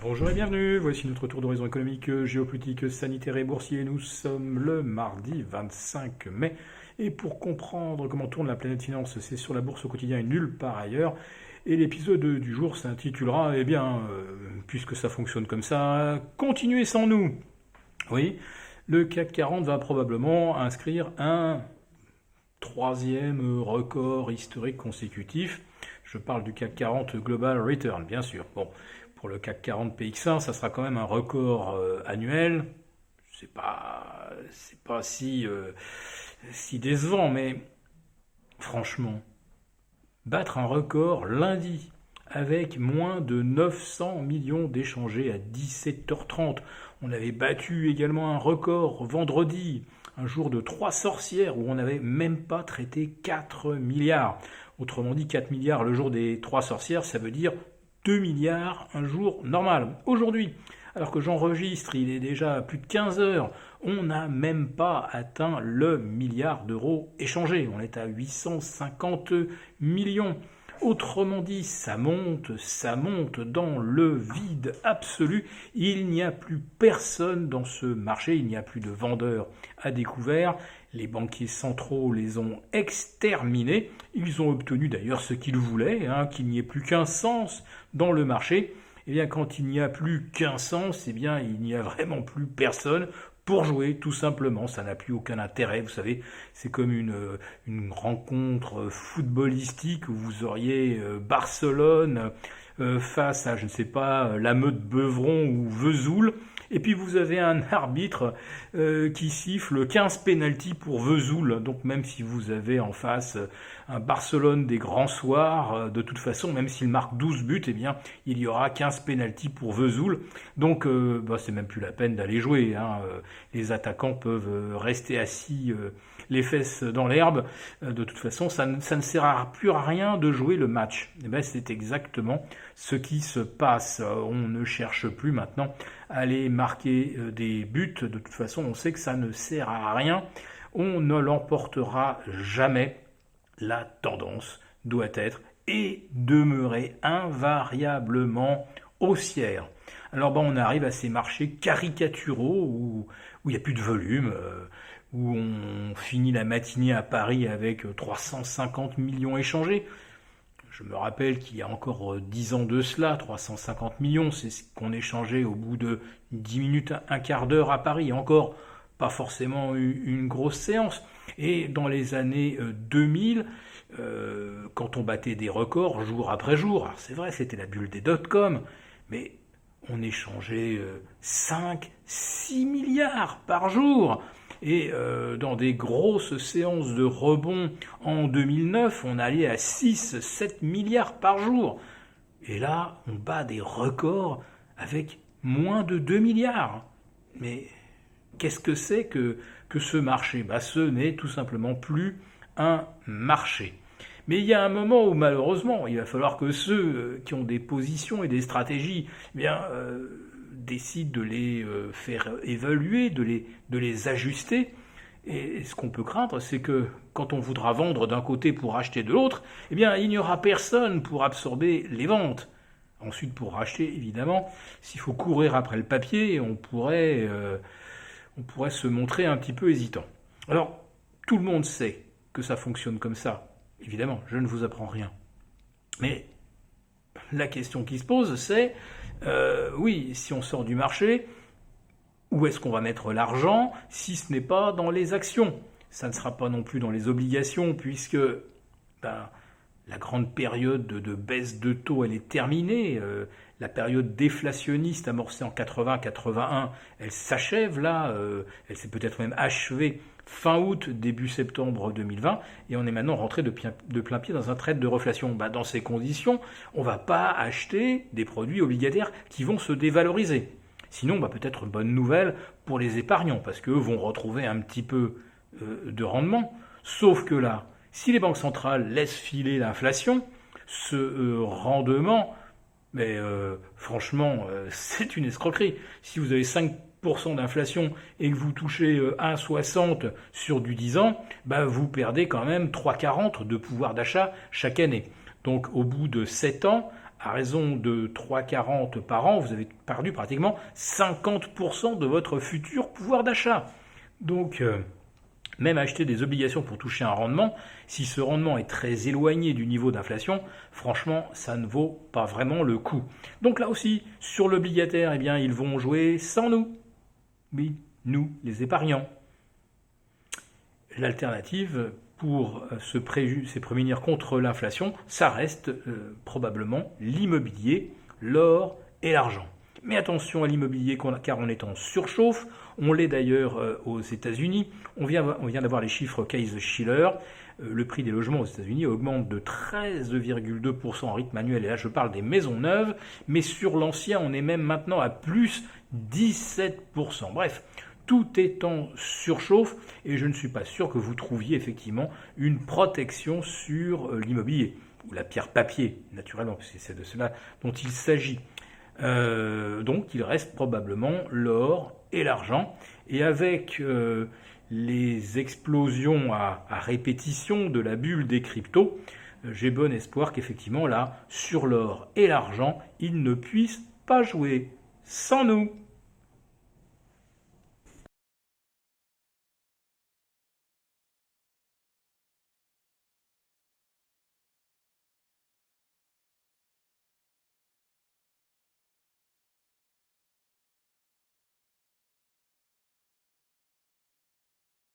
Bonjour et bienvenue, voici notre tour d'horizon économique, géopolitique, sanitaire et boursier. Nous sommes le mardi 25 mai et pour comprendre comment tourne la planète finance, c'est sur la bourse au quotidien et nulle part ailleurs. Et l'épisode du jour s'intitulera, puisque ça fonctionne comme ça, continuez sans nous. Oui, le CAC 40 va probablement inscrire un troisième record historique consécutif. Je parle du CAC 40 Global Return, bien sûr. Bon, pour le CAC 40 PX1, ça sera quand même un record annuel. C'est pas si décevant, mais franchement, battre un record lundi avec moins de 900 millions d'échangés à 17h30. On avait battu également un record vendredi, un jour de 3 sorcières où on n'avait même pas traité 4 milliards. Autrement dit, 4 milliards le jour des 3 sorcières, ça veut dire 2 milliards un jour normal. Aujourd'hui, alors que j'enregistre, il est déjà plus de 15 heures, on n'a même pas atteint le milliard d'euros échangés. On est à 850 millions. Autrement dit, ça monte dans le vide absolu. Il n'y a plus personne dans ce marché, il n'y a plus de vendeurs à découvert. Les banquiers centraux les ont exterminés. Ils ont obtenu d'ailleurs ce qu'ils voulaient, qu'il n'y ait plus qu'un sens dans le marché. Eh bien, quand il n'y a plus qu'un sens, il n'y a vraiment plus personne pour jouer, tout simplement. Ça n'a plus aucun intérêt. Vous savez, c'est comme une rencontre footballistique où vous auriez Barcelone face à, je ne sais pas, la Meute Beuvron ou Vesoul. Et puis vous avez un arbitre qui siffle 15 pénaltys pour Vesoul. Donc même si vous avez en face un Barcelone des grands soirs, de toute façon, même s'il marque 12 buts, il y aura 15 pénaltys pour Vesoul. Donc c'est même plus la peine d'aller jouer. Les attaquants peuvent rester assis les fesses dans l'herbe. De toute façon, ça ne sert plus à rien de jouer le match. C'est exactement ce qui se passe. On ne cherche plus maintenant à aller marquer des buts. De toute façon, on sait que ça ne sert à rien. On ne l'emportera jamais. La tendance doit être et demeurer invariablement haussière. Alors on arrive à ces marchés caricaturaux où il n'y a plus de volume, où on finit la matinée à Paris avec 350 millions échangés. Je me rappelle qu'il y a encore 10 ans de cela, 350 millions, c'est ce qu'on échangeait au bout de 10 minutes, un quart d'heure à Paris. Encore pas forcément une grosse séance. Et dans les années 2000, quand on battait des records jour après jour, alors c'est vrai, c'était la bulle des dot-com, mais on échangeait 5, 6 milliards par jour. Et dans des grosses séances de rebond en 2009, on allait à 6, 7 milliards par jour. Et là, on bat des records avec moins de 2 milliards. Mais qu'est-ce que c'est que ce marché ? Ce n'est tout simplement plus un marché. Mais il y a un moment où malheureusement, il va falloir que ceux qui ont des positions et des stratégies décident de les faire évaluer, de les ajuster. Et ce qu'on peut craindre, c'est que quand on voudra vendre d'un côté pour acheter de l'autre, il n'y aura personne pour absorber les ventes. Ensuite, pour racheter, évidemment, s'il faut courir après le papier, on pourrait se montrer un petit peu hésitant. Alors, tout le monde sait que ça fonctionne comme ça. Évidemment, je ne vous apprends rien. Mais la question qui se pose, c'est, si on sort du marché, où est-ce qu'on va mettre l'argent si ce n'est pas dans les actions ? Ça ne sera pas non plus dans les obligations, puisque la grande période de baisse de taux, elle est terminée. La période déflationniste amorcée en 80-81, elle s'achève là. Elle s'est peut-être même achevée fin août, début septembre 2020. Et on est maintenant rentré de plein pied dans un trade de reflation. Dans ces conditions, on ne va pas acheter des produits obligataires qui vont se dévaloriser. Sinon, peut-être bonne nouvelle pour les épargnants, parce qu'eux vont retrouver un petit peu de rendement. Sauf que là, si les banques centrales laissent filer l'inflation, ce rendement, franchement, c'est une escroquerie. Si vous avez 5% d'inflation et que vous touchez 1,60 sur du 10 ans, vous perdez quand même 3,40 de pouvoir d'achat chaque année. Donc au bout de 7 ans, à raison de 3,40 par an, vous avez perdu pratiquement 50% de votre futur pouvoir d'achat. Donc, même acheter des obligations pour toucher un rendement, si ce rendement est très éloigné du niveau d'inflation, franchement, ça ne vaut pas vraiment le coup. Donc là aussi, sur l'obligataire, eh bien, ils vont jouer sans nous. Oui, nous, les épargnants. L'alternative pour se prémunir contre l'inflation, ça reste probablement l'immobilier, l'or et l'argent. Mais attention à l'immobilier car on est en surchauffe. On l'est d'ailleurs aux États-Unis. On vient d'avoir les chiffres Case-Shiller. Le prix des logements aux États-Unis augmente de 13,2% en rythme annuel. Et là, je parle des maisons neuves. Mais sur l'ancien, on est même maintenant à plus 17%. Bref, tout est en surchauffe et je ne suis pas sûr que vous trouviez effectivement une protection sur l'immobilier. Ou la pierre papier, naturellement, parce que c'est de cela dont il s'agit. Donc il reste probablement l'or et l'argent. Et avec les explosions à répétition de la bulle des cryptos, j'ai bon espoir qu'effectivement là, sur l'or et l'argent, ils ne puissent pas jouer sans nous.